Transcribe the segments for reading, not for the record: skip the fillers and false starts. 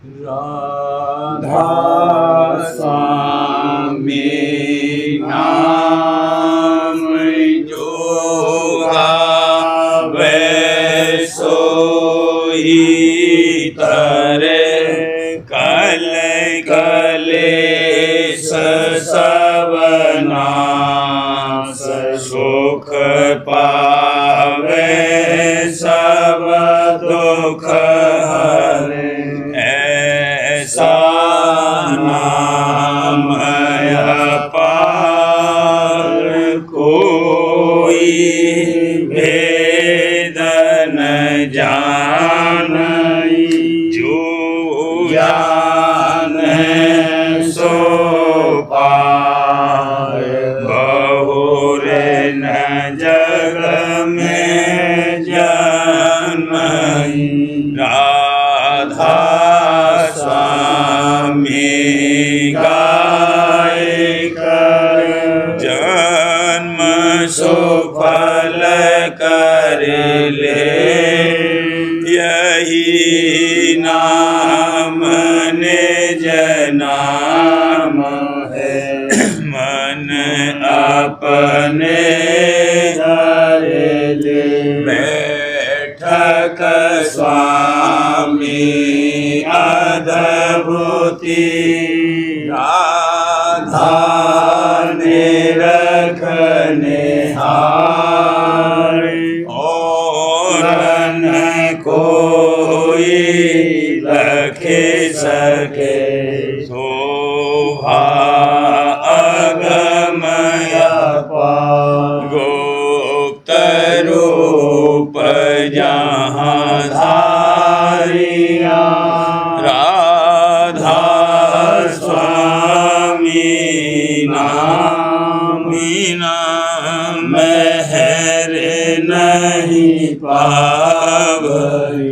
राधा स्वामी नाम जो गावे सोई तरे कल कलेश सब नाश सुख पावे सब दुख हरे ऐसा नाम अपार कोई भेद न जानई जो जाने सो पाए बहुरे न जग में जानई राधा स्वामी गाय कर जन्म सुफल कर ले यही नाम निज नाम है मन अपने धर ले बैठक स्वामी अद्भुति राधा निरखने हार और न कोई लखे सके शोभा अगमय गुप्त रूप जहाँ धारिया राधा स्वामी नाम मेहर नहीं पावई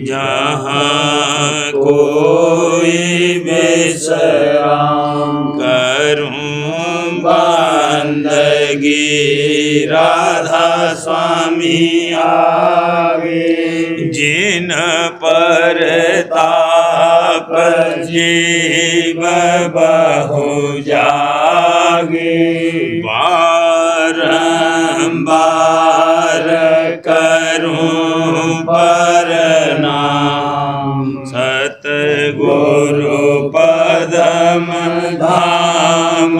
जहाँ कोई विश्राम करूं बंदगी राधा स्वामी आगे जिन पर ताप जीव बहु जागे बारंबार करूं प्रणाम सतगुरु पदम धाम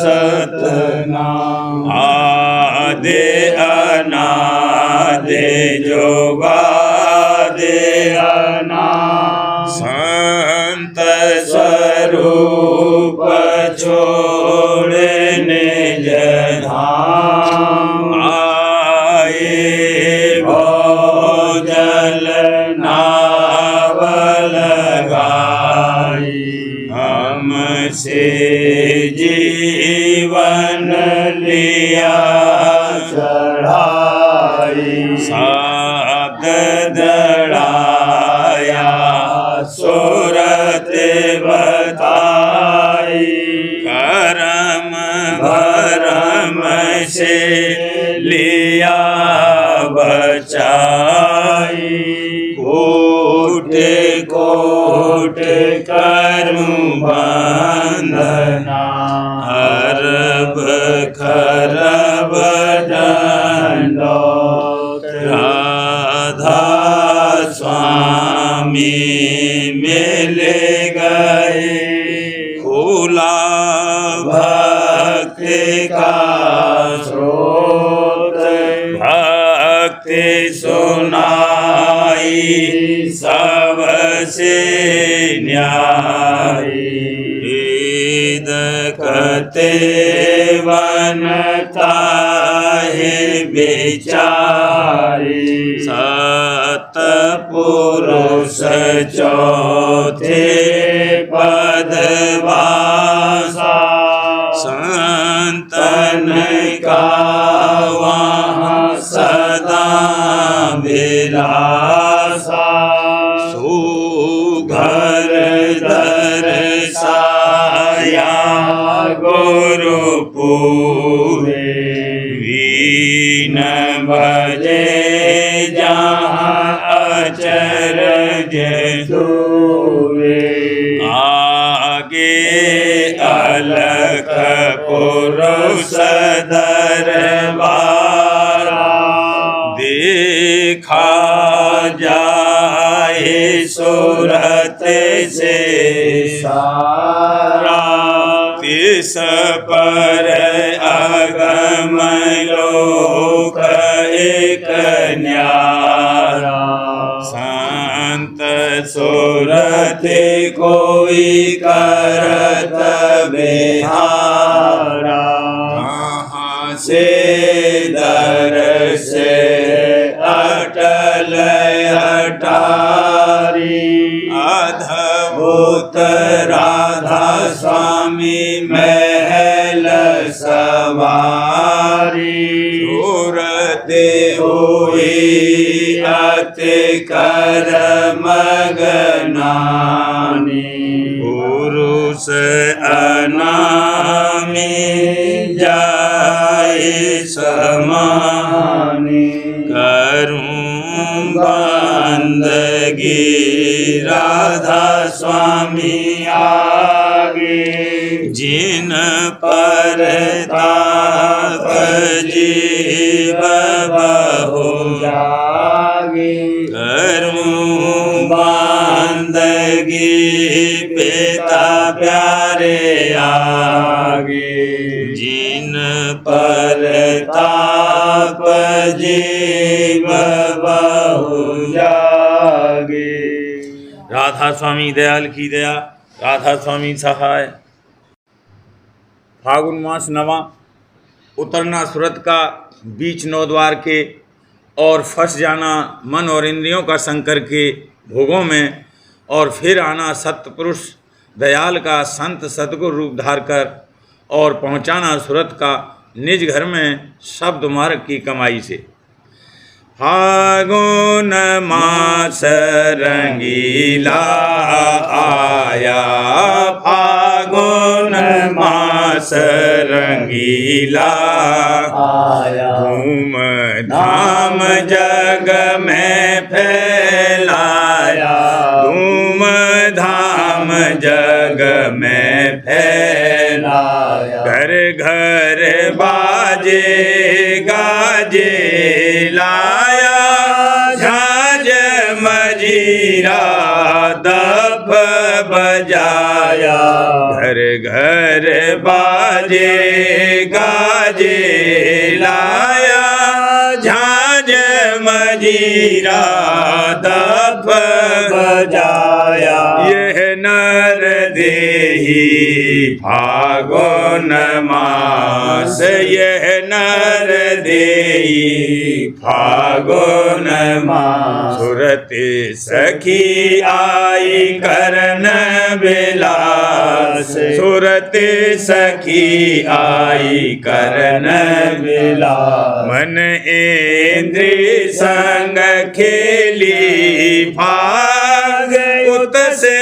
सतनाम आदि अनादि जोगादि अनादि संत स्वरूप छोड़ने धाम आए भोजल नावल गाई हमसे जीवन लिया चढ़ाई शब्द दड़ाया सूरत बताई करम भरम से लिया बचाई कोट कोट करूं बंदना अरब खरब दंडोत राधा स्वामी मिल गए खुला भक्ति का स्रोत भक्ति सुनाई सबसे न्यायी वेद कते वनता है बेचारी सत पुरुष चौथे पदवासा संतन का वहाँ सदा विलासा सुघर दर्शाया गुरु पूरे वीण बजे जहाँ अचरज आगे अलख पुरुष दरबारा देखा जाए सूरत से सारा तिस पर अगम लोक एक न्यारा संत सूरत कोई करत बिहारा कहाँ से दर्श अटल अटारी अद्भुत राधा स्वामी महल सवारी सूरत हुई अति कर मगनानी पुरुष अनामी जाए समानी करूं बंदगी राधा स्वामी आगे जिन पर ताप जीव बहु जागे करूं बंदगी पिता प्यारे आगे जिन पर ताप जीव बहु जागे। राधा स्वामी दयाल की दया, राधा स्वामी सहाय। फागुन मास नवा, उतरना सूरत का बीच नौ द्वार के और फंस जाना मन और इंद्रियों का शंकर के भोगों में और फिर आना सत्पुरुष दयाल का संत सद्गुरु रूप धार कर और पहुँचाना सूरत का निज घर में शब्द मार्ग की कमाई से। फागुन मास रंगीला आया, फागुन मास रंगीला आया, धूम धाम जग में फैलाया, धूम धाम जग में फैलाया, घर घर बाजे गाजे लाया, झांझ मजीरा दफ बजाया, घर घर बाजे गाजे लाया, झांझ मजीरा दफ बजाया। यह नर देही फागुन मास, यह नर देही फागुन मास, सूरत सखी आई करन बिलास, सूरत सखी आई करन बिलास, मन इंद्री संग खेली फाग, उत से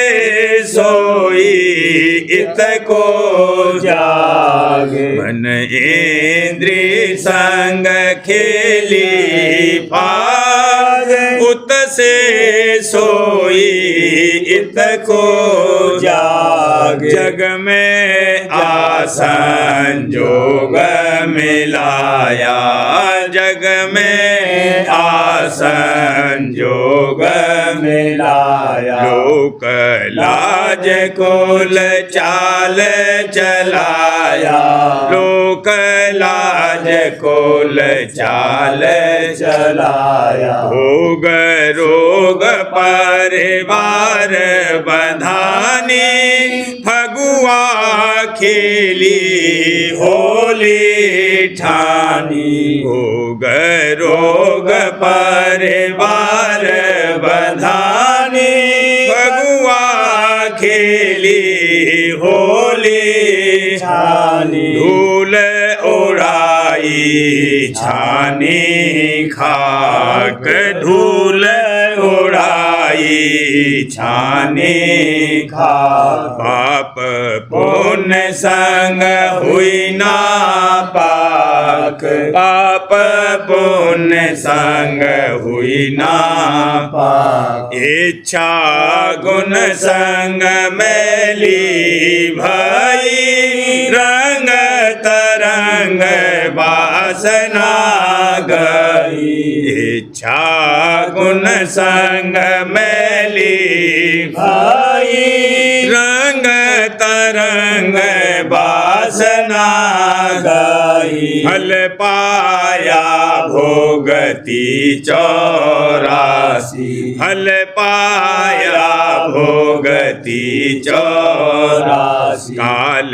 सोई इत को जाग, मन इंद्री संग खेली फाग, उत से सोई इत को जाग, जग में आसन जोग मिलाया, जग में आसन जोग मिलाया, लोक लाज कुल चाल चलाया, लोक लाज कुल चाल चलाया, भोग रोग परिवार बंधानी, फगुआ खेली होली ठानी, भोग रोग परिवार बंधानी, फगुआ खेली होली ठानी, धूल उड़ाई छानी खाक, धूल उड़ाई खाई छाने खा। पाप पुण्य संग हुई ना पाक, पाप पुण्य संग हुई ना पाक। इच्छा गुण संग मैली भाई, रंग तरंग वासना गई। इच्छा गुण संग मैली भाई, रंग तरंग वासना गई। फल पाया भोगती 84, फल पाया भोगती 84। काल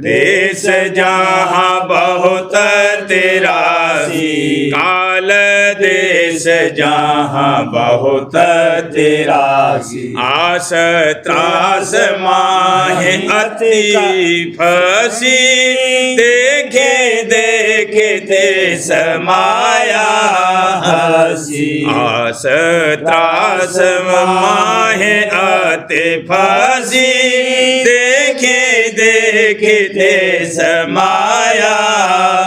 देश जहाँ बहुत तिरासी, काल देश जहाँ बहुत तिरासी। आस त्रास माहे अति फसी, देखे देखते समाया हसी। आस त्रास माहे अति फसी, देखे देखते समाया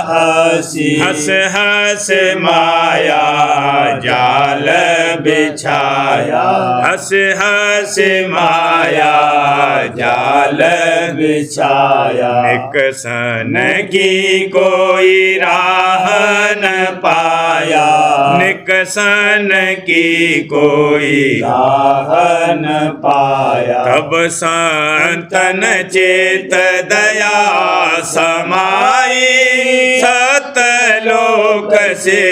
हसी। हंस हंस माया जाल बिछाया, हंस हंस माया जाल बिछाया। निकसन की कोई राह न पाया, निकसन की कोई राह न पाया। तब संतन चेत दया समाई, सतलोक से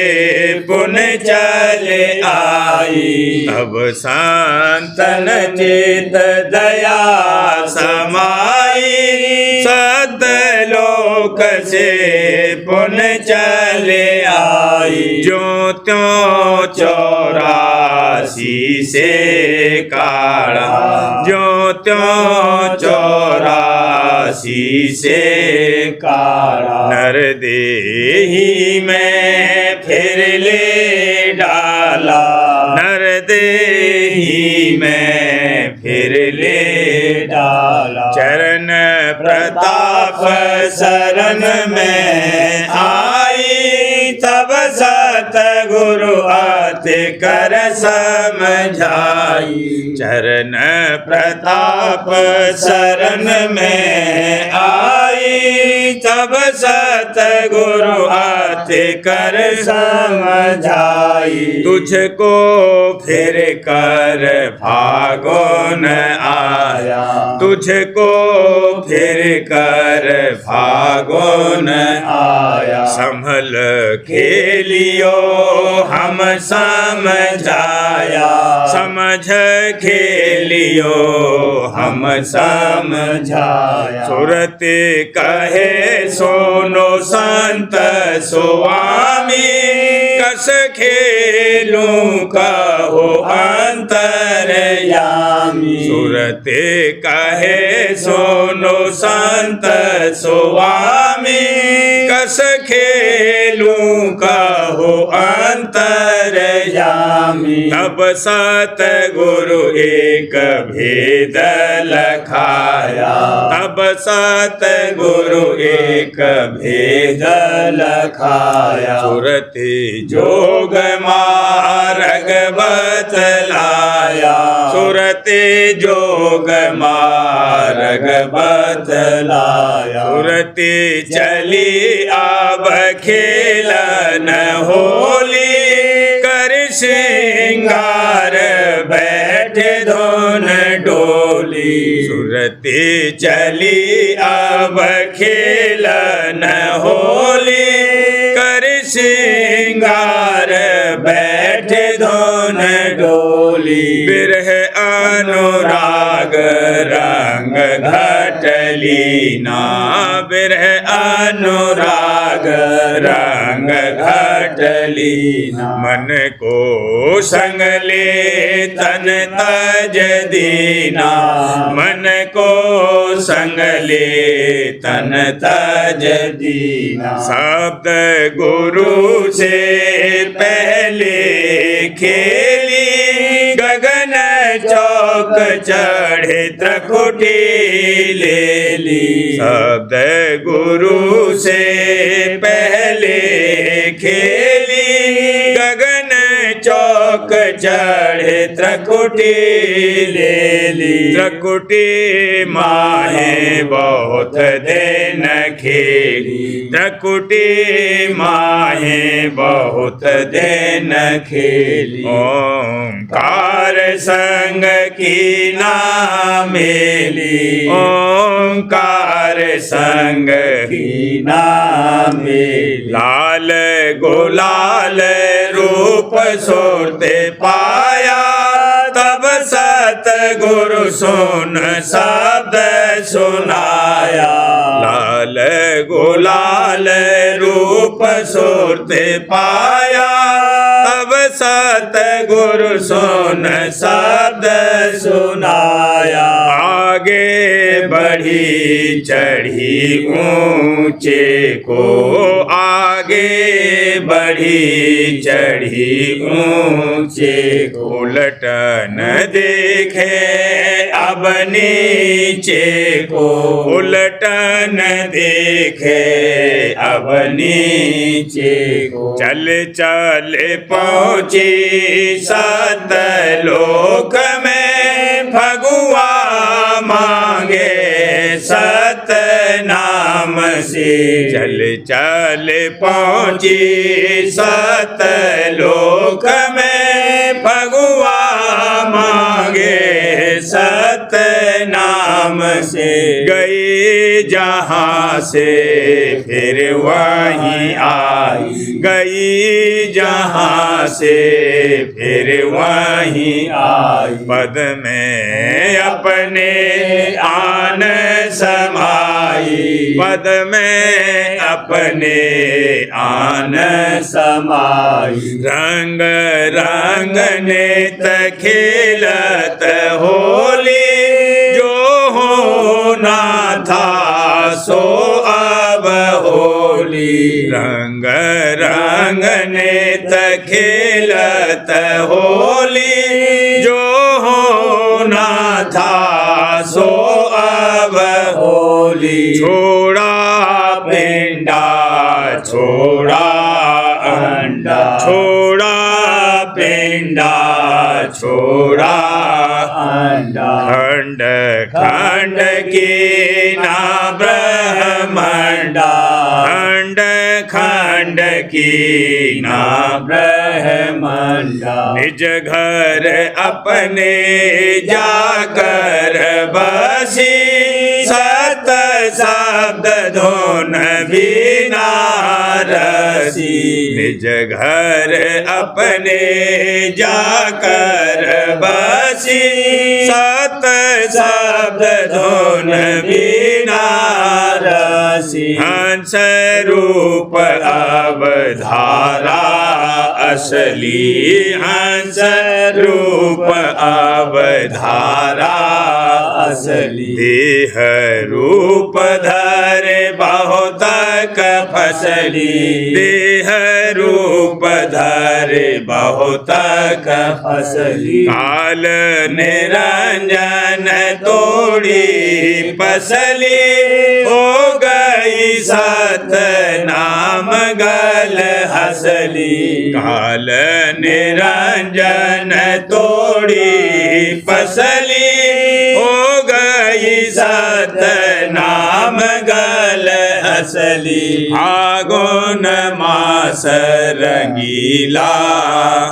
पुण्य चले आई। तब संतन चेत दया समाई, सतलोक से पुण्य चले आई। जो त्यों 84 से काढ़ा, जो त्यों 84 से काढ़ा। नर देही में फिर ले डाला, नर देही में फिर ले डाला। चरण प्रताप शरण में आई, तब सतगुरु अति कर समझाई। चरण प्रताप शरण में आई, तब सतगुरु अति कर समझाई। तुझको फिर कर फागुन आया, तुझको फिर कर फागुन आया। संभल खेलियो हम समझाया, समझ खेलियो हम समझाया। सुरत कहे सोनो संत स्वामी, कस खेलूं कहो अंतरयामी। सुरत कहे सोनो संत स्वामी, कस खेलूं कहो अंतरयामी। तब सतगुरु एक भेद लखाया, तब सतगुरु एक भेद लखाया। सुरत जोग मार्ग बतलाया, सुरत जोग मार्ग बतलाया। सुरत चली अब खेलन होली, कर श्रृंगार बैठ धुन डोली। सुरत चली अब खेलन होली, कर श्रृंगार बैठ धुन डोली। बिरह अनुराग रंग घटली ना, बिरह अनुराग रंग घटली ना। मन को संग ले तन तज दीना, मन को संग ले तन तज दीना। शब्द गुरु से पहले खेली, गगन चौक चढ़े त्रकुटी ले ली। शब्द गुरु से पहले खेली, गगन चौक चढ़े त्रकुटी ले ली। त्रकुटी माहे बहुत दिन खेली, त्रकुटी माहे बहुत दिन खेली। ओंकार संग की ना मेली, ओंकार संग की ना मेली। लाल गुलाल रूप सोते पाया, तब सतगुरु सुन शब्द सुनाया। लाल गुलाल रूप सोते पाया, तब सतगुरु सुन शब्द सुनाया। आगे बढ़ी चढ़ी ऊंचे को, आगे बढ़ी चढ़ी ऊंचे को। उलटन देखे अब नीचे को, उलटन देखे अब नीचे को। चल चल पहुँची सतलोक में, फगुआ मांगे सतनाम से। चल चल पहुँची सतलोक में, फगुआ मांगे सतनाम से। गई जहाँ से फिर वहीं आई, गई जहाँ से फिर वहीं आई। पद में अपने आन समाई, पद में अपने आन समाई। रंग रंग नेत खेलत होली, जो होना था सो अब होली। रंग रंग नेत खेलत होली, जो होना था सो अब होली। छोड़ा पेंडा छोड़ा अंडा, छोड़ा पेंडा छोड़ा अंडा। खंड खंड की ना ब्रह्मंडा, खंड खंड की ना ब्रह्मंडा। निज घर अपने जाकर बसी, सत शब्द धुन भी ना रसी। निज घर अपने जाकर बसी, सत शब्द धुन भी ना रसी। हंस रूप अब धारा असली, हंस रूप अब धारा असली। देह रूप धरे बहुत फसली, देह रूप धरे बहुत फसली। काल निरंजन तोड़ी पसली, हो गई सत नाम गल हसली। काल निरंजन तोड़ी पसली, हो गई सत नाम गल हसली। फागुन मास रंगीला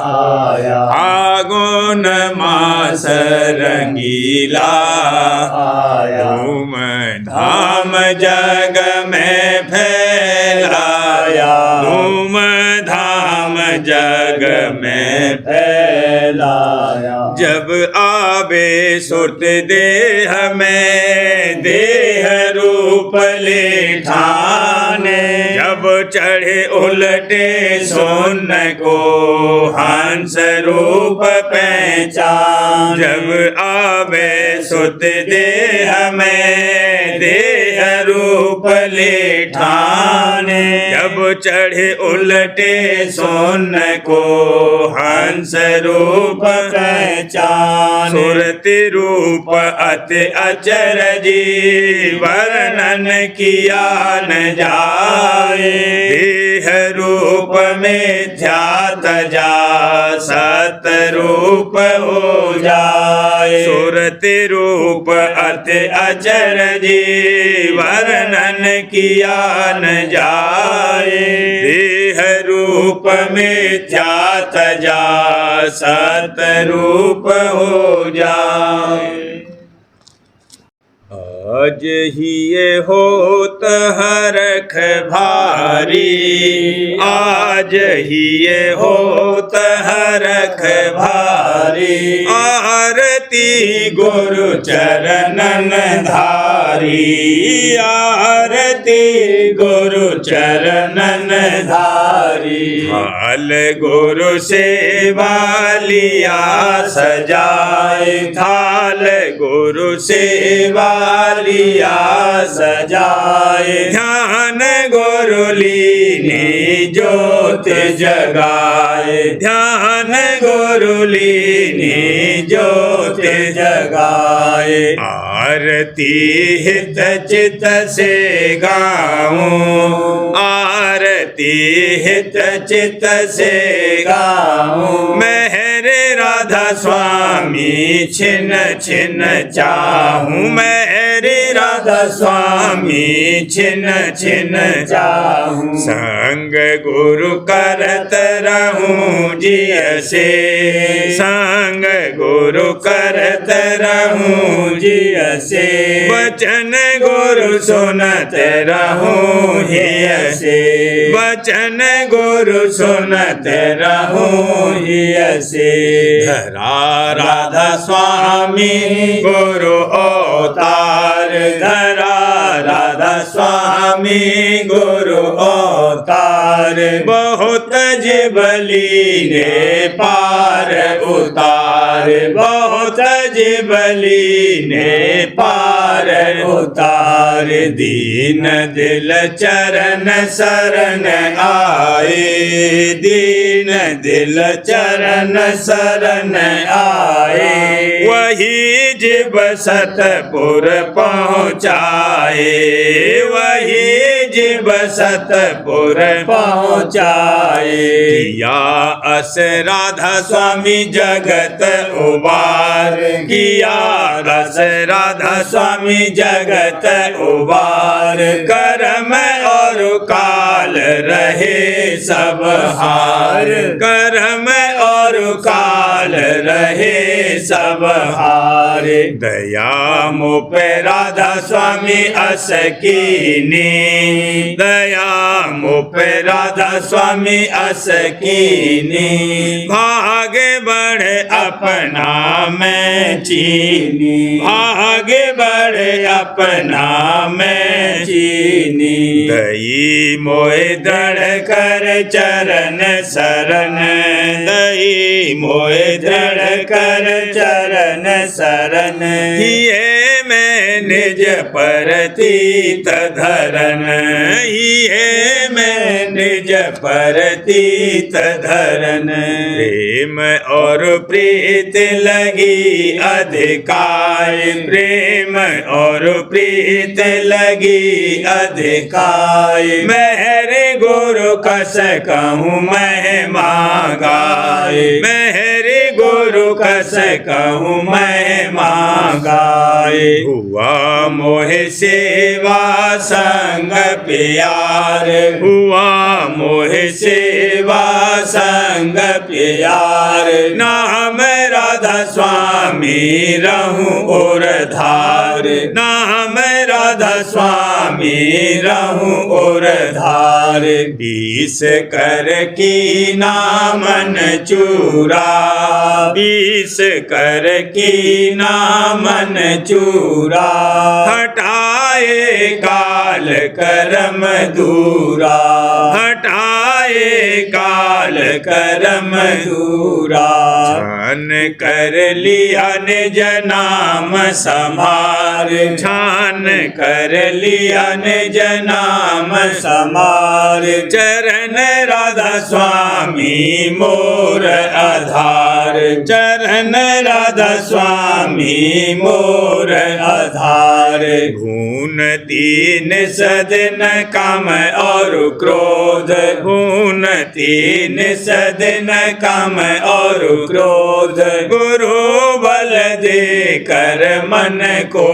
आया, फागुन मास रंगीला आया। धूम धाम जग में फैलाया, धूम धाम जग में फैलाया। जब आवे सुरत देह में, देह रूप ले ठाने। जब चढ़े उलटे सोन को, हंस रूप पहचान। जब आवे सुरत देह में, देह रूप ले ठाने, जब चढ़े उलटे सोन को हंस रूप पहचान, सुरति रूप अति अचरजी वर्णन किया न जाए, देह रूप में ध्यात जा सत रूप हो जाए, सुरति रूप अति अचरजी वर्णन किया न जाए, देह रूप में ध्यात जा सत रूप हो जाए। आज ही ये होत हरख भारी, आज ही ये होत हरख भारी, आरती गुरु चरणन धारी, आरती गुरु चरणन धारी, हाल गुरु सेवा लिया सजाए, थाल गुरु सेवा लिया सजाए, ध्यान गुरु लीनी ज्योत जगाए, ध्यान गुरु लीनी ज्योत जगाए, आरती हित चित से गाऊं, आरती हित चित से गाऊं, मेहरे राधा स्वामी छिन छिन चाहूं, मेहरे राधा स्वामी छिन छिन चाहूं, संग गुरु करत रहूं जिय से, संग गुरु करत रहूं जिय से, वचन गुरु सुनत रहूं हिय से, वचन गुरु सुनत रहूं हिय से, धरा राधा स्वामी गुरु अवतार, धरा राधा स्वामी गुरु अवतार, बहुत जीवली ने पार उतार, बहुत जीवली ने पार उतार, दीन दिल चरण शरण आए, दीन दिल चरण शरण आए, वही जीव सतपुर पहुँचाए, वही जीव सतपुर पहुँचाए, किया अस राधा स्वामी जगत उबार, किया रस राधा स्वामी जगत उबार, कर्म और काल रहे सब हार, कर्म और काल रहे सब हार, दया मुप राधा स्वामी अस कीनी, दया मुप राधा स्वामी अस कीनी, भागे बढ़े अपना मैं चीनी, भागे बढ़े अपना मैं चीनी, दई मोए दृढ़ कर चरण शरण, दई मोए दृढ़ कर चरण शरण, ये मैं निज परतीत धरन, ये मैं निज परतीत धरन, प्रेम और प्रीत लगी अधिकार, प्रेम और प्रीत लगी अधिकार, मेहरे गुरु कस कहूँ महिमा गाय, मेहरे गुरु कस कहूँ महिमा गाय, हुआ मोहे सेवा संग प्यार, हुआ मोहे सेवा संग प्यार, नाम राधा स्वामी रहूं और धार, नाम राधा स्वामी रहूं और धार, बीस कर की नामन चूरा, बीस कर की नामन चूरा, हटाए काल करम दूरा, हटाए जाए काल करम दूरा। छान कर लिया निज नाम समार, छान कर लिया निज नाम समार। चरण राधा स्वामी मोर आधार, चरण राधा स्वामी मोर आधार। भून तीन सदन काम और क्रोध, भून तीन सदन काम और क्रोध। गुरु बल दे कर मन को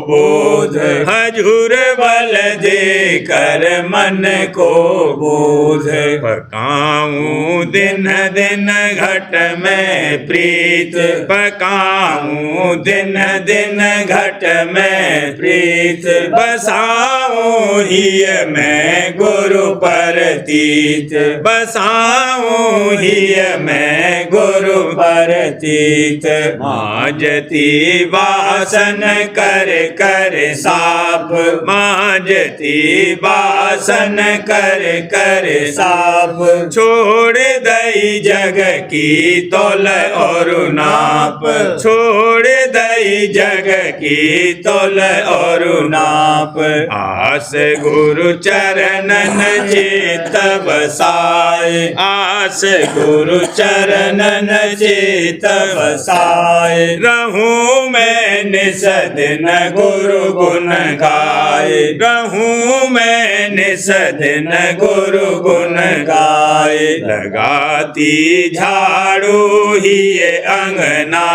बोध, हजूर बल दे कर मन को बोध। पकाऊं दिन दिन घट में प्रीत, पकाऊं दिन दिन घट में प्रीत। बसाऊं ही मैं गुरु परतीत, बसाऊं ही मैं गुरु परतीत। माजती वासन कर कर साप, माजती वासन कर कर साप। छोड़ दई जग की तोल और नाप, छोड़ दई जग की तोल और नाप। आस गुरु चरणन चित बसाए, आस गुरु चरणन चित बसाए। रहूं मैं निस दिन गुरु गुण गाए, रहूं मैं निस दिन गुरु गुण गाए। लगाती झाड़ू ही ये अंगना,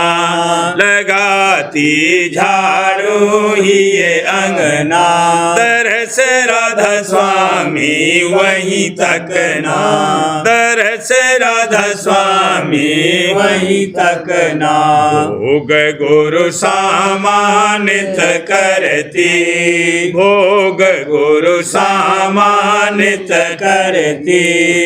लगाती झाड़ू ही ये अंगना। तरस राधा स्वामी वहीं तकना, तरस राधा स्वामी वहीं तकना। भोग गुरु सामानित करती, भोग गुरु सामानित करती।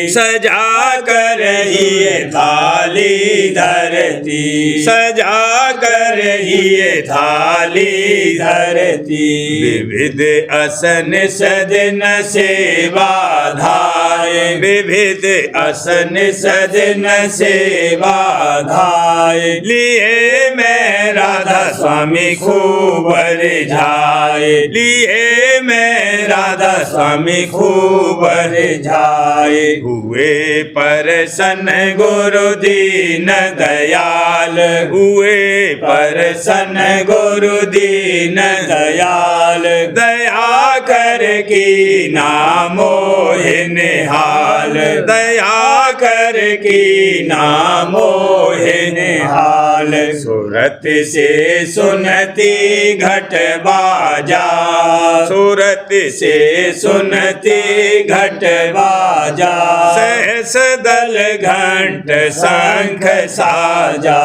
सजा कर ही थाली धरती, सजा कर ही थाली धरती। विविध असन सदन सेवा धाये, विविध असन सदन सेवा धाये। लिए मैं राधा स्वामी खूब रिझाए, लिए मैं राधा स्वामी खूब रिझाए। हुए परसन गुरु दीन दयाल, हुए परसन गुरु दीन दयाल। दया कर की नामो निहाल, दया कर की नामो निहाल। सूरत से सुनती घट बाजा, सूरत से सुनती घट बाजा। सहस दल घंट शंख साजा,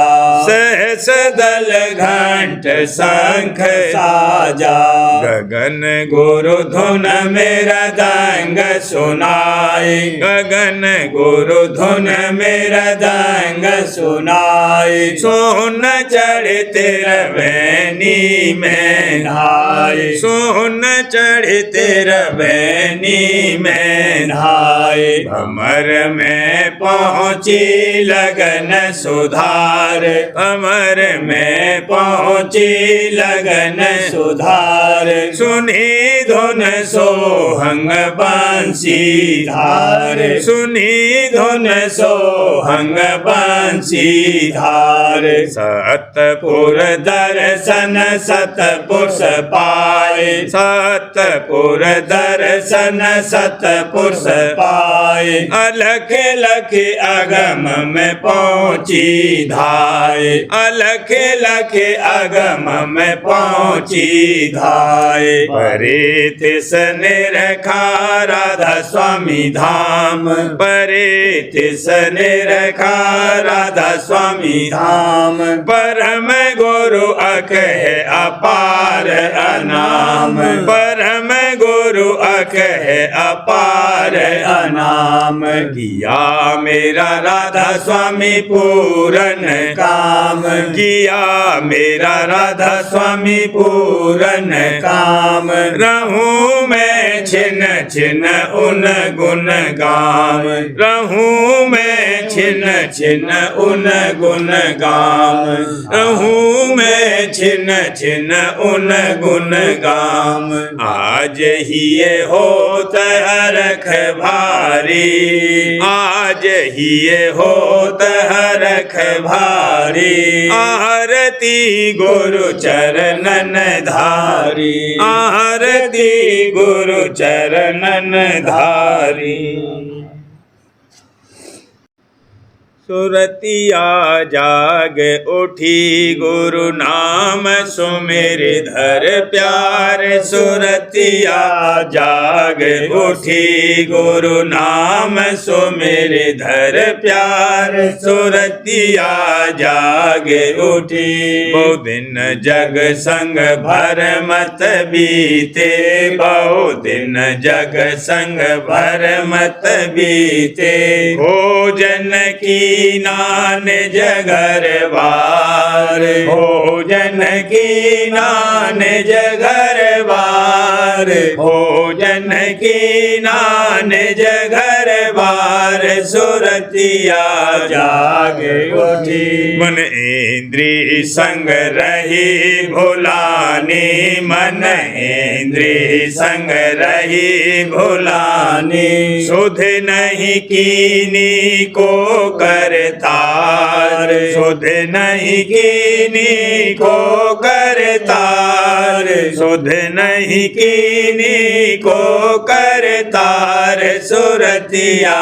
सहस दल घंट शंख साजा। गगन गुरु धुन मेरा दंग सुनाए, गगन गुरु धुन मेरा दंग सुनाए। सोन चढ़ते रवैनी में नहाए, सोन चढ़ते रवैनी में नहाए। भमर में पहुँची लगन सुधार, भमर में पहुँची लगन सुधार। सुनी धुन सोहंग बंसी धार, सुनी धुन सोहंग बंसी धार। सतपुर दर्शन सतपुरुष पाए, सतपुर दर्शन सतपुरुष पाए। अलख लख अगम में पहुँची धाय, अलख लख अगम में पहुँची धाय। परे तिस निरखा राधा स्वामी धाम, परे तिस निरखा राधा स्वामी धाम। परम गुरु अख है अपार अनाम, परम गुरु अख है अपार प्यार अनाम, किया मेरा राधा स्वामी पूरन काम, किया मेरा राधा स्वामी पूरन काम। रहूं मैं छिन छिन उन गुण गाम, रहूं मैं छिन छिन उन गुण गाम, रहूं मैं छिन छिन उन गुण गाम। आज ही ये होत हरख भारी, आज ही ये होत हरख भारी। आरती गुरु चरणन धारी, आरती गुरु चरणन धारी। सुरतिया जाग उठी गुरु नाम सुमिर धर प्यार, सुरतिया जाग उठी गुरु नाम सुमिर धर प्यार, सुरतिया जाग उठी। बहु दिन जग संग भर मत बीते, बहु दिन जग संग भर मत बीते। भोजन की नान जगर बार, भोजन की नान जगर बार, भोजन की नान जगर बार। सुरतिया जाग उठी मन इंद्री संग रही भुलानी, मन इंद्री संग रही भुलानी। सुध नहीं कीनी को करतार, सुध नहीं कीनी को करतार, सुध नहीं कीनी को करतार। सुरतिया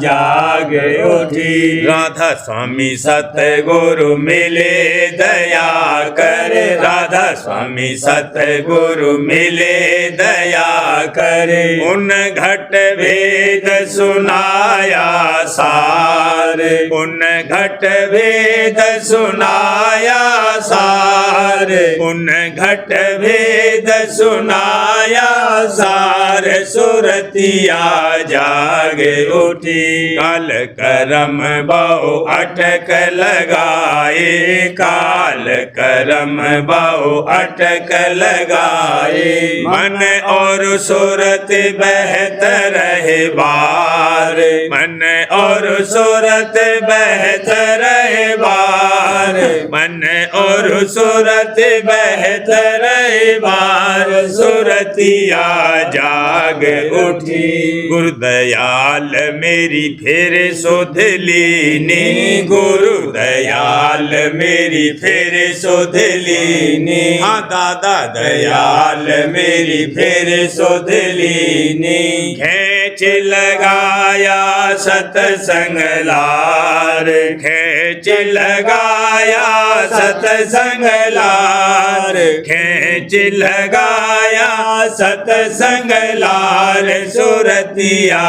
जाग उठी राधा स्वामी सतगुरु मिले दया कर, राधा स्वामी सतगुरु मिले दया कर। उन घट भेद सुनाया सार, उन घट भेद सुनाया सार, उन घट भेद सुनाया सार। सुरतिया जाग उठी काल करम बहु अटक लगाए, काल करम बहु अटक लगाए। मन और सुरत बहत रहे बार, मन और सुरत बहत रहे बार, मन और सुरत बहत रहे बार। सुरतिया जाग उठी गुरुदयाल मेरी फिर सुध लीनी, गुरुदयाल मेरी फिर सुध लीनी। हाँ दादा दयाल मेरी फिर सुध लीनी। खेच लगाया सतसंग लार, खेच लगाया सतसंग लार, खेच लगाया सतसंग लार। सुरतिया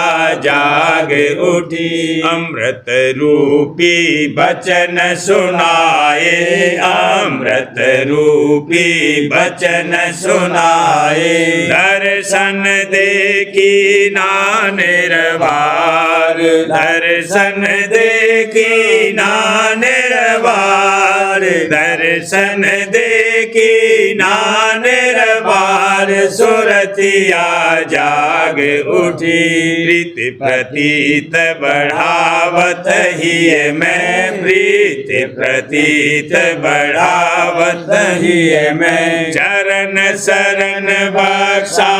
जाग उठी अमृत रूपी बचन सुनाए, अमृत रूपी बचन सुनाए। दर्शन देखी ना निर्वार, दर्शन देखी ना निर्वार, दर्शन देखी ना निर्वार। सुरतिया जाग उठी प्रीति प्रतीत बढ़ावत ही मैं, प्रीति प्रतीत बढ़ावत ही मैं। चरण शरण बख्शा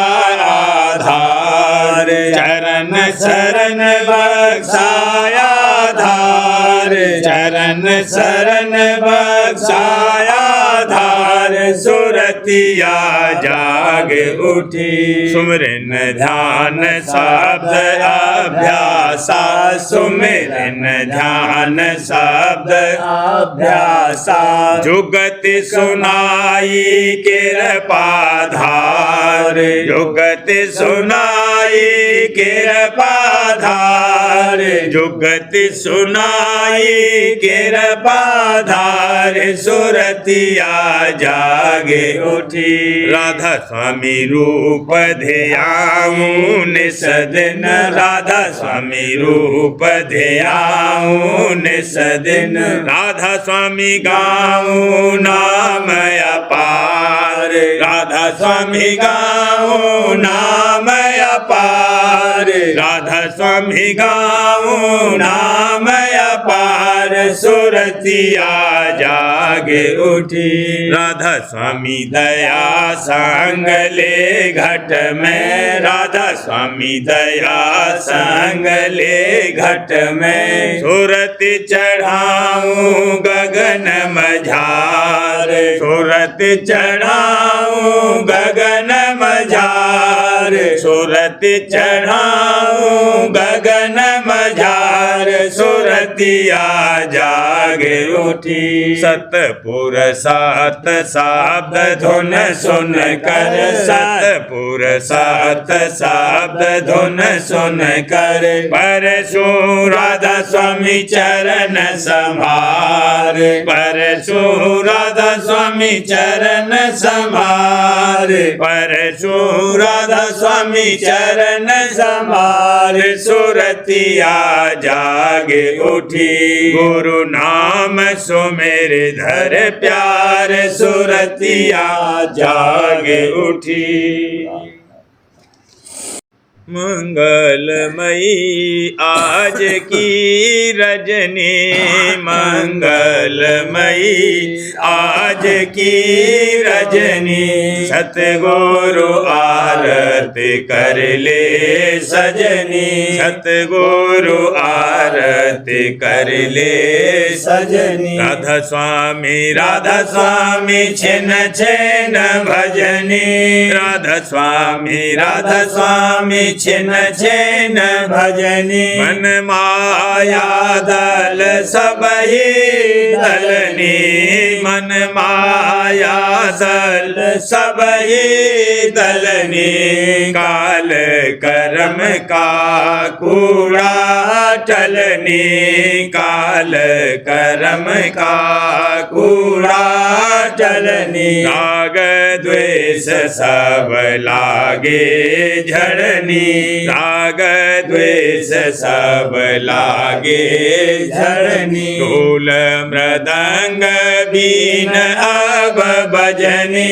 आधार, चरण शरण बख्शाया धार, चरण शरण बख्शाया धार। सुरतिया जाग उठी सुमिरन ध्यान शब्द अभ्यासा, सुमिरन ध्यान शब्द अभ्यासा। जुगत सुनाई कृपा धार, जुगत सुनाई कृपाधार जुगति सुनाई कृपाधार सुरतिया जागे उठी राधा स्वामी रूप ध्याऊं निसदिन राधा स्वामी रूप ध्याऊं निसदिन राधा स्वामी गाऊं नाम अपार राधा स्वामी गाऊं नाम अपार राधा स्वामी गाऊं नाम अपार सुरतिया जागे उठी राधा स्वामी दया संग ले घट में राधा स्वामी दया संग ले घट में सुरति चढ़ाऊं गगन मझार सुरति चढ़ाऊं गगन मझार सुरति चढ़ाऊं गगन मझार सुरतिया जागे उठी सतपुर सात शब्द धुन सुन कर सतपुर सात शब्द धुन सुन कर परशु राधा स्वामी चरण संभार परशु राधा स्वामी चरण संभार परशु राधा स्वामी चरण संभार सुरतिया जागे उठी गुरु नाम सुमेर धर प्यार सुरतिया जागे उठी मंगलमयी आज की रजनी मंगलमयी आज की रजनी सतगुरु आरती कर ले सजनी सतगुरु आरती कर ले सजनी राधा स्वामी छिन छिन भजनी राधा स्वामी छिन छिन भजनी मन माया दल सबही दलनी मन माया दल सबही दलनी काल कर्म का कूड़ा टलनी काल कर्म का कूड़ा टलनी राग द्वेष सब लागे झड़नी राग द्वेष सब लागे झड़नी ढोल मृदंग बीन अब बजनी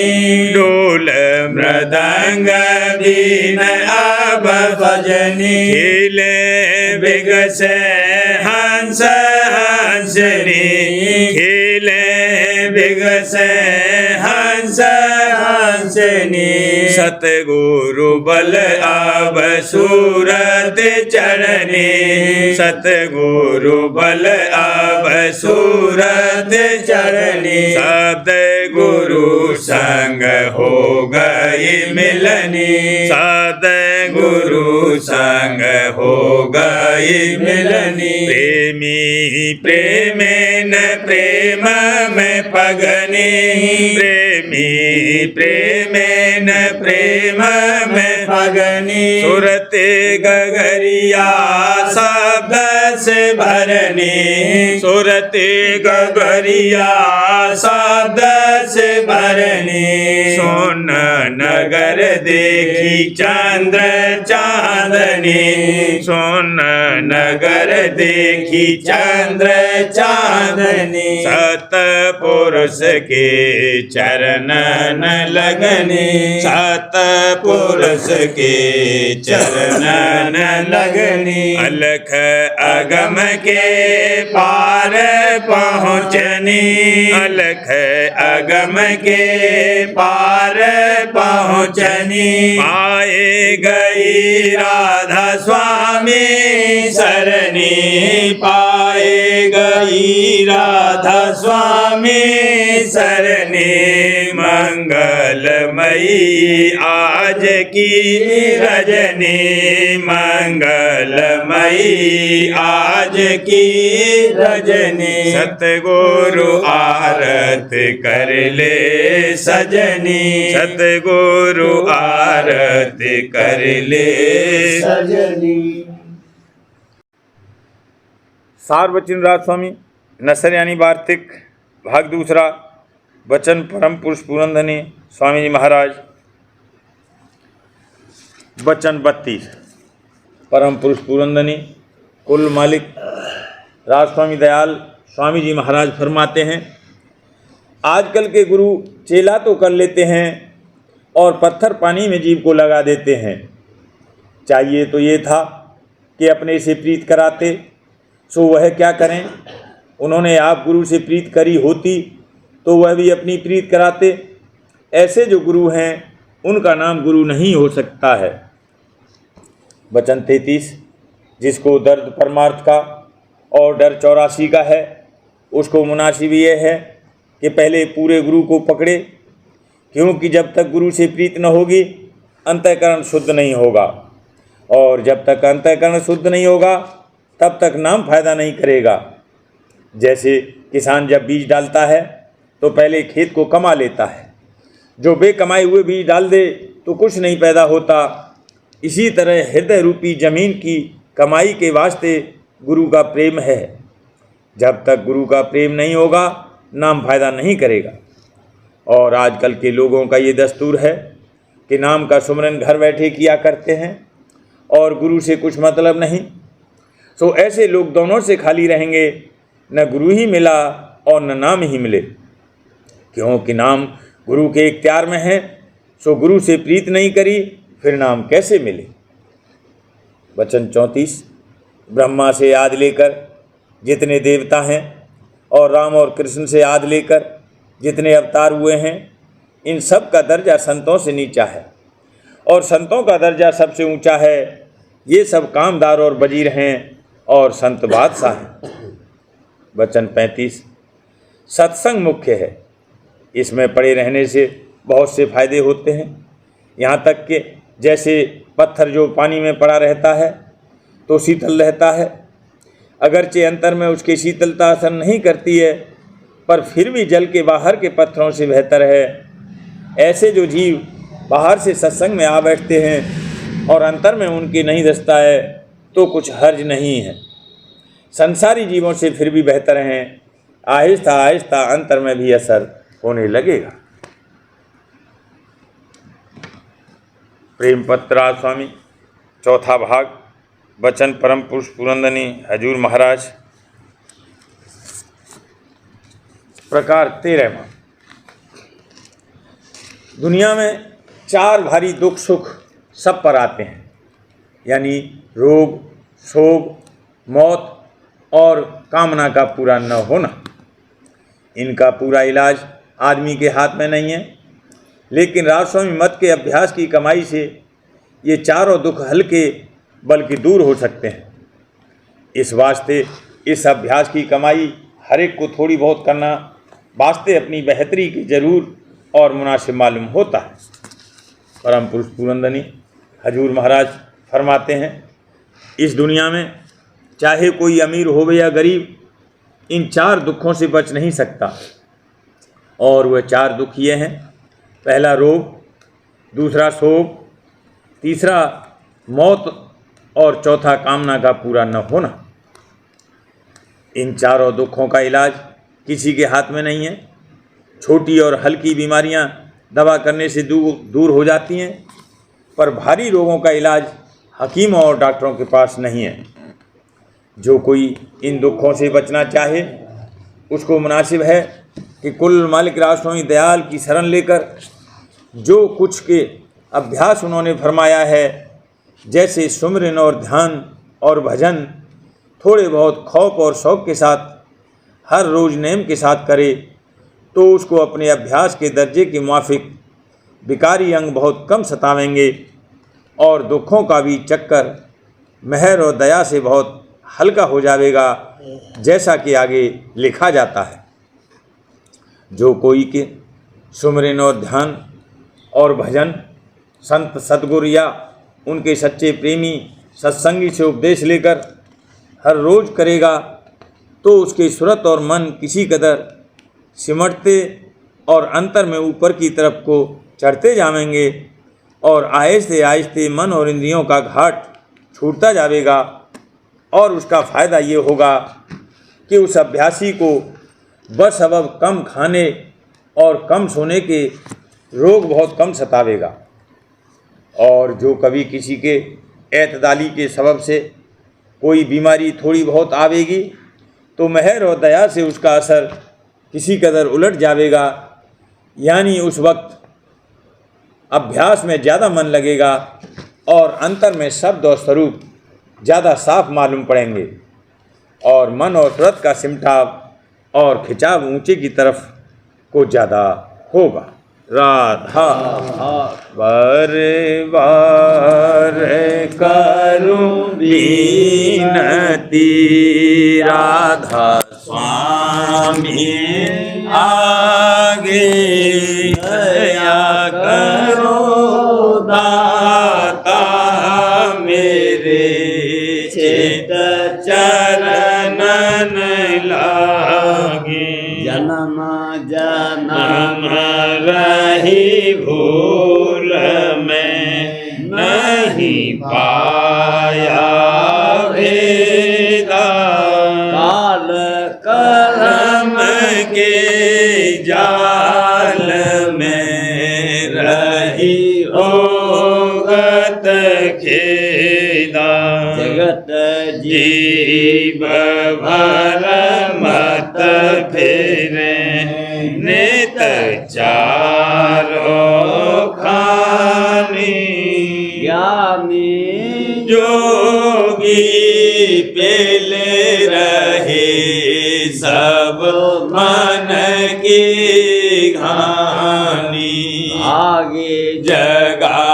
ढोल मृदंग बीन अब बजनी खेले बिगसे हंस हंसनी खेले बिगसे हंस हंसनी सतगुरु बल अब सूरत चढ़नी सतगुरु बल अब सूरत चढ़नी सतगुरु संग हो गई मिलनी सतगुरु संग हो गई मिलनी प्रेमी प्रेमेन प्रेम में पगनी प्रेमी प्रेमेन प्रेम में पगनी सुरते गगरिया शब्द से भरनी सुरते गगरिया शब्द से भरनी सोन नगर देखी चंद्र चांदनी सोन नगर देखी चंद्र चांदनी सतपुरुष के चरण न लगनी सतपुरुष के चरण न लगनी अलख अगम के पार पहुँचनी अलख अगम के पार पहुँचनी पाए गई राधा स्वामी सरनी पाए गई राधा स्वामी सरने मंगलमयी आज की रजनी मंगलमयी आज की रजनी सतगुरु आरत कर ले सजनी सतगुरु आरत कर ले सजनी। सार वचन राज स्वामी नसर यानी वार्तिक भाग दूसरा वचन परम पुरुष पुरंदनी स्वामी जी महाराज वचन 32 परम पुरुष पुरंदनी कुल मालिक राज स्वामी दयाल स्वामी जी महाराज फरमाते हैं, आजकल के गुरु चेला तो कर लेते हैं और पत्थर पानी में जीव को लगा देते हैं। चाहिए तो ये था कि अपने से प्रीत कराते, सो वह क्या करें। उन्होंने आप गुरु से प्रीत करी होती तो वह भी अपनी प्रीत कराते। ऐसे जो गुरु हैं उनका नाम गुरु नहीं हो सकता है। वचन 33 जिसको दर्द परमार्थ का और डर 84 का है, उसको मुनासिब ये है कि पहले पूरे गुरु को पकड़े, क्योंकि जब तक गुरु से प्रीत न होगी अंतःकरण शुद्ध नहीं होगा, और जब तक अंतःकरण शुद्ध नहीं होगा तब तक नाम फायदा नहीं करेगा। जैसे किसान जब बीज डालता है तो पहले खेत को कमा लेता है, जो बेकमाए हुए बीज डाल दे तो कुछ नहीं पैदा होता। इसी तरह हृदय रूपी जमीन की कमाई के वास्ते गुरु का प्रेम है। जब तक गुरु का प्रेम नहीं होगा नाम फायदा नहीं करेगा। और आजकल के लोगों का ये दस्तूर है कि नाम का सुमरन घर बैठे किया करते हैं और गुरु से कुछ मतलब नहीं। सो ऐसे लोग दोनों से खाली रहेंगे, न गुरु ही मिला और न नाम ही मिले। क्योंकि नाम गुरु के इख्तियार में है, सो गुरु से प्रीत नहीं करी फिर नाम कैसे मिले। वचन 34 ब्रह्मा से आदि लेकर जितने देवता हैं और राम और कृष्ण से आदि लेकर जितने अवतार हुए हैं, इन सब का दर्जा संतों से नीचा है और संतों का दर्जा सबसे ऊंचा है। ये सब कामदार और वजीर हैं और संत बादशाह हैं। वचन 35 सत्संग मुख्य है, इसमें पड़े रहने से बहुत से फायदे होते हैं। यहाँ तक कि जैसे पत्थर जो पानी में पड़ा रहता है तो शीतल रहता है, अगरचे अंतर में उसकी शीतलता असर नहीं करती है, पर फिर भी जल के बाहर के पत्थरों से बेहतर है। ऐसे जो जीव बाहर से सत्संग में आ बैठते हैं और अंतर में उनकी नहीं दसता है तो कुछ हर्ज नहीं है। संसारी जीवों से फिर भी बेहतर हैं। आहिस्ता आहिस्ता अंतर में भी असर होने लगेगा। प्रेम पत्र स्वामी चौथा भाग वचन परम पुरुष पुरंदनी हजूर महाराज प्रकार 13वां। दुनिया में 4 भारी दुख सुख सब पर आते हैं, यानी रोग, शोक, मौत और कामना का पूरा न होना। इनका पूरा इलाज आदमी के हाथ में नहीं है, लेकिन राजस्वामी मत के अभ्यास की कमाई से ये चारों दुख हल्के बल्कि दूर हो सकते हैं। इस वास्ते इस अभ्यास की कमाई हर एक को थोड़ी बहुत करना वास्ते अपनी बेहतरी की जरूर और मुनासिब मालूम होता है। परम पुरुष पुरंदनी हजूर महाराज फरमाते हैं, इस दुनिया में चाहे कोई अमीर हो या गरीब, इन 4 दुखों से बच नहीं सकता। और वह 4 दुख ये हैं, पहला रोग, दूसरा शोक, तीसरा मौत और चौथा कामना का पूरा न होना। इन चारों दुखों का इलाज किसी के हाथ में नहीं है। छोटी और हल्की बीमारियां दवा करने से दूर हो जाती हैं, पर भारी रोगों का इलाज हकीमों और डॉक्टरों के पास नहीं है। जो कोई इन दुखों से बचना चाहे उसको मुनासिब है कि कुल मालिक राजस्वामी दयाल की शरण लेकर जो कुछ के अभ्यास उन्होंने फरमाया है, जैसे सुमरन और ध्यान और भजन, थोड़े बहुत खौफ और शौक के साथ हर रोज़ नेम के साथ करे तो उसको अपने अभ्यास के दर्जे के मुआफिक विकारी अंग बहुत कम सतावेंगे और दुखों का भी चक्कर मेहर और दया से बहुत हल्का हो जाएगा जैसा कि आगे लिखा जाता है। जो कोई के सुमरन और ध्यान और भजन संत सद्गुरु या उनके सच्चे प्रेमी सत्संगी से उपदेश लेकर हर रोज़ करेगा तो उसके सुरत और मन किसी कदर सिमटते और अंतर में ऊपर की तरफ को चढ़ते जाएंगे और आहिस्ते आहिस्ते मन और इंद्रियों का घाट छूटता जाएगा। और उसका फ़ायदा ये होगा कि उस अभ्यासी को बसबब कम खाने और कम सोने के रोग बहुत कम सतावेगा। और जो कभी किसी के एतदाली के सबब से कोई बीमारी थोड़ी बहुत आवेगी तो मेहर और दया से उसका असर किसी कदर उलट जाएगा, यानी उस वक्त अभ्यास में ज़्यादा मन लगेगा और अंतर में शब्द और स्वरूप ज़्यादा साफ मालूम पड़ेंगे और मन और तुरंत का सिमटाव और खिंचाव ऊंचे की तरफ को ज़्यादा होगा। राधा बार बार करूं विनती, राधा स्वामी आगे दया करो दाता मेरे चित चरणन लागे। जन्म जन्म रही भूल में नहीं पाया भेदा, काल कर्म के जाल में रही होगत खेदा। जगत जीव भर मत फेरे नित चारो खानी, ज्ञानी जोगी पेले रहे सब मन की घानी। आगे जगा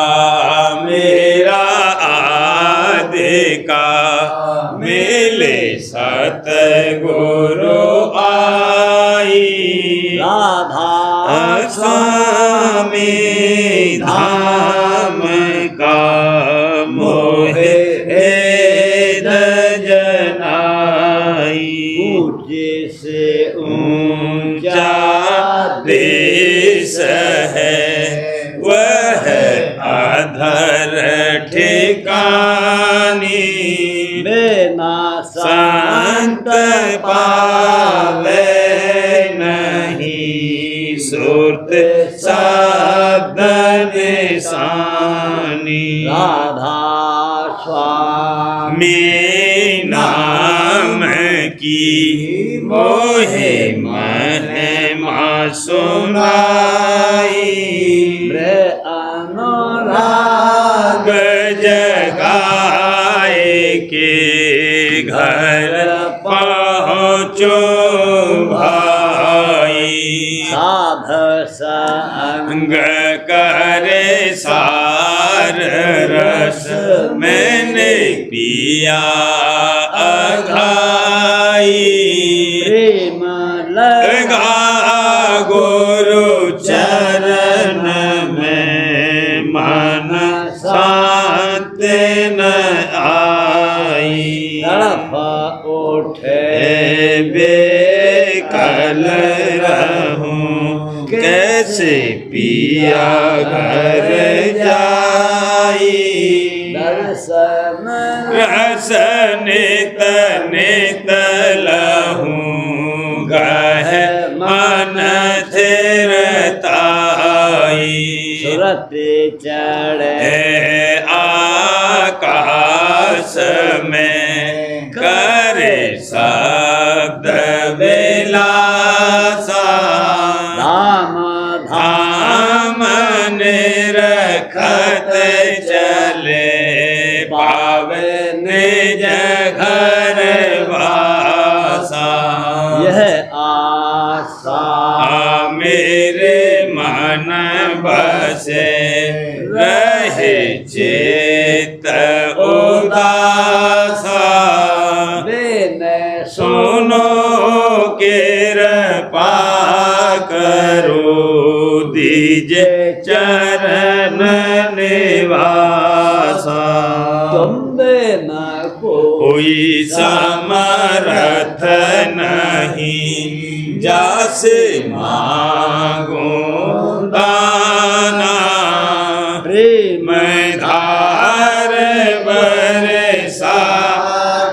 मेरा आदि का मिले सतगुरु आई, राधा स्वामी धाम का मोहे जनाई। ऊंचे से ऊंचा देश है वह अधर ठिकानी, बिना संत पावे नहीं सुरत शब्द निशानी। राधा स्वामी नाम की मोहे महिमा सुनाई, अनुराग राग जगाए के घर पहुँचो भाई। साध संग अंग करे सार रस मैंने पिया अघाई, प्रेम लगा गुरु चरण में मन शांत न आई। तड़प उठे बेकल रहूं कैसे पिया घर जाई, दर्शन रस नित नित लहूं गह मन थिरताई। सुरत चढ़े आकाश में करे शब्द विलासा, धाम धाम निरखत चले पावे निज घर वासा। यह आशा मेरे मन बसे रहे चित उदासा, बिन सो जे चरण निवासा। तुम बिना कोई समर्थ नहीं, जासे मांगो दाना। प्रेम धार बरसा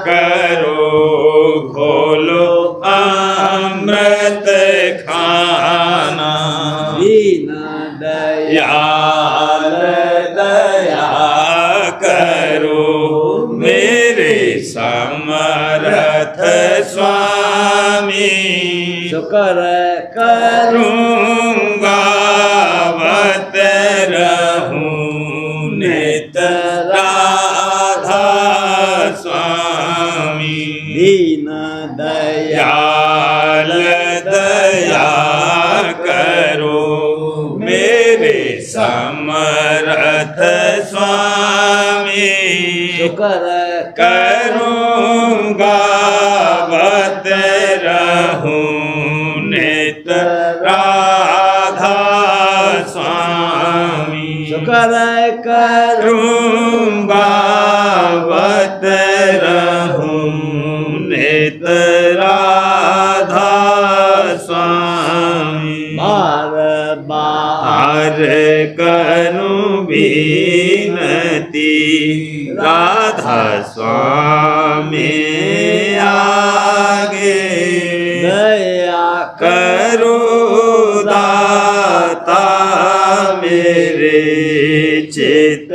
करो, खोलो अमृत खाना। बिना दया दयाल दया करो, मेरे समर्थ स्वामी। शुक्र करूं करूँगा बत रहूं नित राधा स्वामी। बिना दया दयाल दया करो, मेरे समर्थ स्वामी। शुक्र करूँगा बत रहूं नित राधा स्वामी। शुक्र करूँगा बत रहूं नित राधा स्वामी। बार बार हार करूं विनती, राधा स्वामी आगे। दया करो दाता मेरे, चित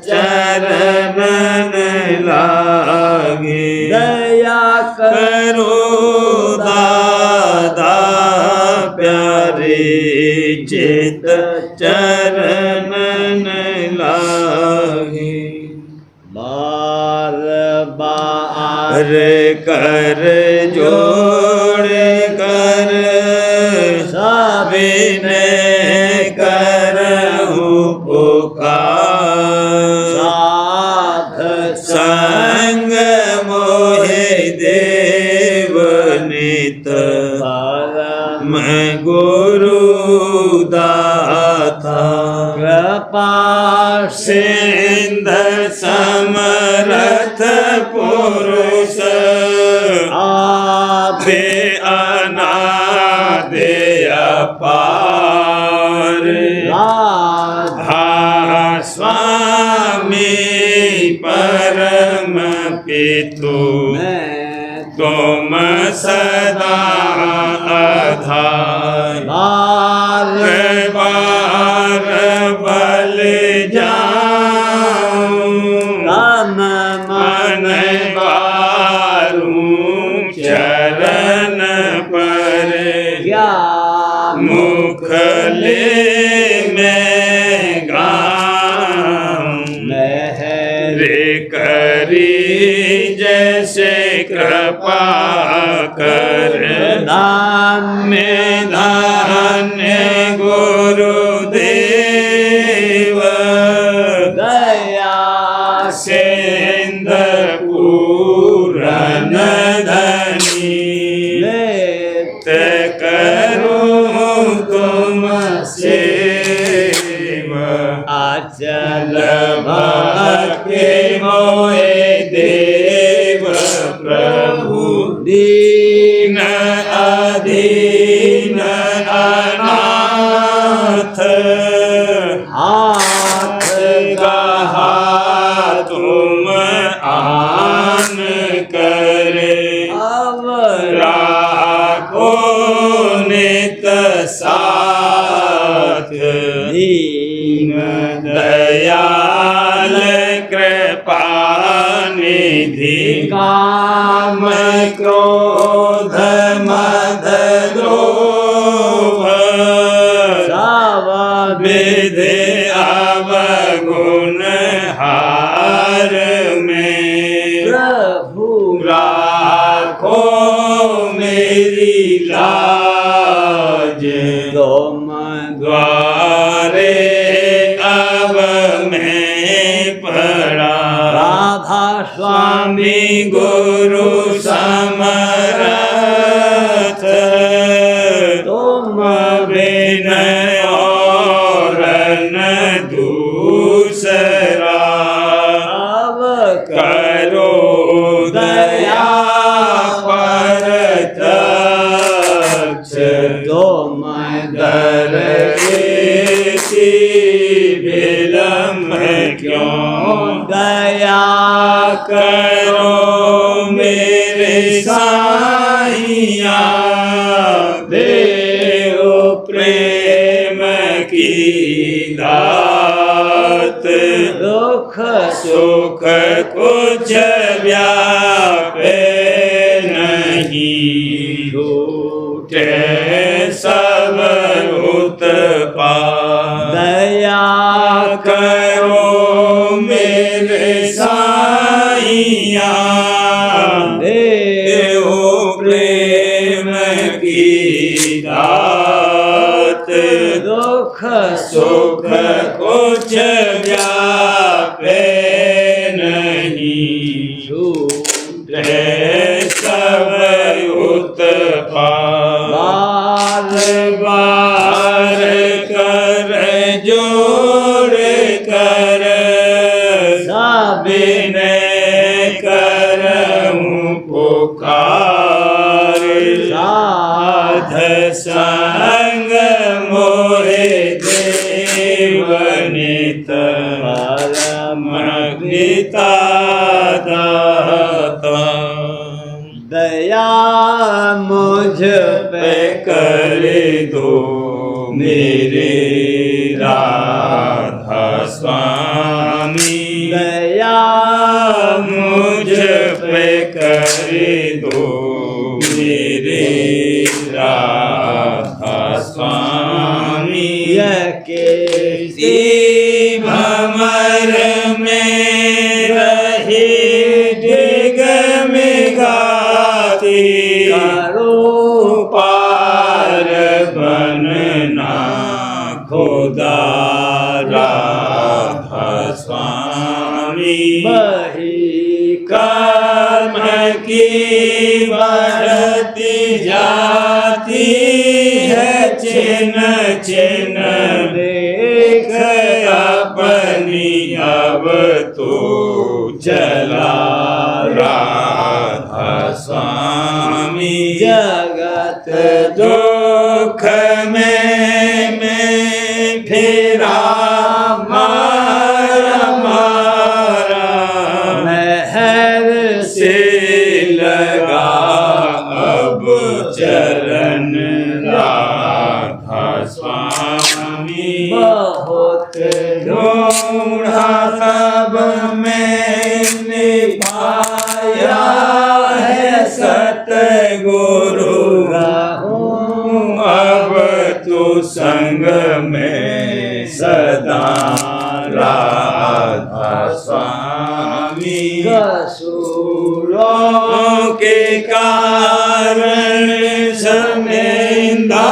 चरण लागे। दया करो दादा प्यारे, चित चरण लागे। बार बार हर कर जोड़ कर विनय करहूं पुकार। साध संग मोहे देव नित, परम मैं गुरु दाता। कृपा सिंध समरथ पुरुष, आपे वे अनादि अपार। राधा स्वामी परम पितु, मैं तुम सदा आधार। बार बार बल जाऊं, तन मन बारूं चरण पर। ज्ञान मुखले में गाऊं, लहरे करी जैसे कृपा कर। धान्य धन्य गुरुदेव, दया सिंध पूरन धनी। लेत करूं तुम सेवा, अचल के मोए देव प्रभु। दीन दीन अधीन अनाथ, हाथ कहा तुम आन करे। अवर राखो नित साथ, दीन दयाल कृपा निधि। काम क्रोध मद लोभ, सब विधि अवगुण हार में। प्रभु राखो मेरी लाज, तुम द्वारे अब मैं पड़ा। राधा स्वामी स्वामी गुरु समरथ, तुम विनय और दूसरा अब करो दया परतक्ष तो मैं दरवेशी विलम्ब क्यों दया करो मेरे साईया देव प्रेम की दात दुख सुख कुछ व्यापे नहीं झूठे सब उत्पात दया करो मेरे साईया देव प्रेम की दात दुख सुख कुछ व्यापे नहीं झूठे सब उत्पात बार बार कर जोड़ कर विनय करऊं पुकार साध संग मोहे देवनित परम पिता दाता दया मुझ पे कर दो मेरे राधा स्वामी दया मुझ पे कर दो मेरे राधा स्वामी कैसी भमर में रही डिग में गाती करो पार बनना खुदा राधा स्वामी बही कर्म की बढ़ती जाती है चिन्ह चिन्ह देख अपनी अब तो चला राधा स्वामी जगत दुख में फिरा मारा महर से लगा अब चरण राधा स्वामी बहुत ढूंढा तब मैंने पाया है सतगुरु अब तो संग में सदा राधा स्वामी कसूरों के कारण शर्मिंदा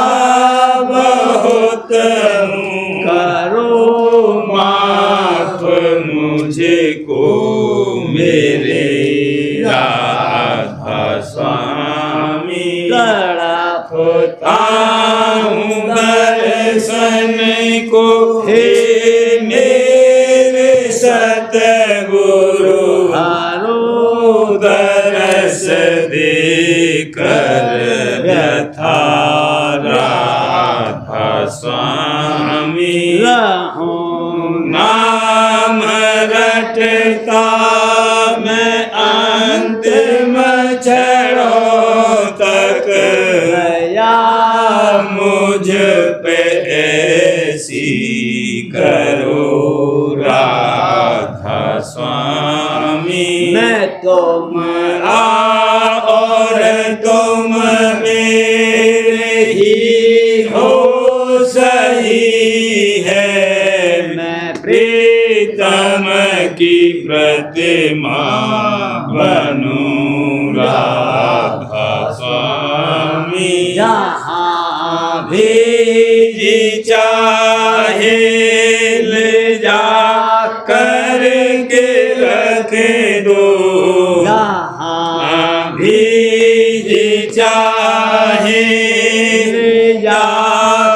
बहुत हूँ करो माफ मुझको मेरे राधा स्वामी तड़पता हूँ दर्शन को हे मेरे सतगुरु हारो दरस दे कर व्यथा राधा स्वामी नाम रटता मैं अंतिम क्षणों तक दया मुझ पे ऐसी करो राधा स्वामी मैं तुम और तुम मेरे ही हो सही है मैं प्रीतम की प्रतिमा बनूं राधा स्वामी जहाँ भी जी चाहे ले जा करके रख दो जहाँ भी जी चाहे ले जा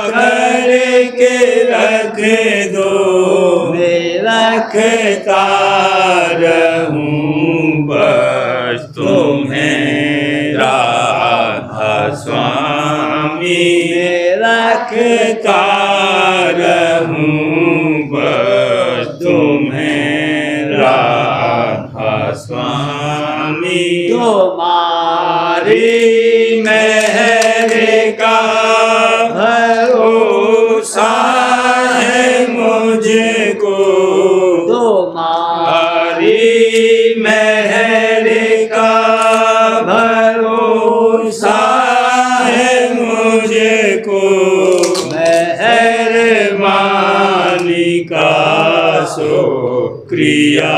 करके रख दो मेरा रखता रहूं बस तुम्हें राधा स्वामी रखता रहूं बस तुम्हें राधा स्वामी तुम्हारी मेहर का भरोसा है मुझको तुम्हारी मेहर का भरोसा है मुझको मेहरबानी का शुक्रिया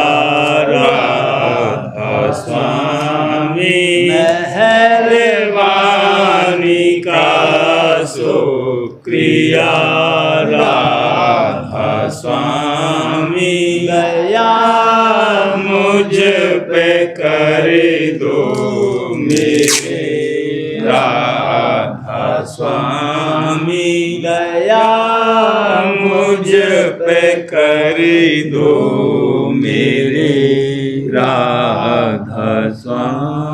राधा स्वामी मेहरबानी का शुक्रिया राधा स्वामी दया मुझ पे कर दो मेरे राधा स्वामी दया मुझ पे कर दो मेरे राधा स्वामी।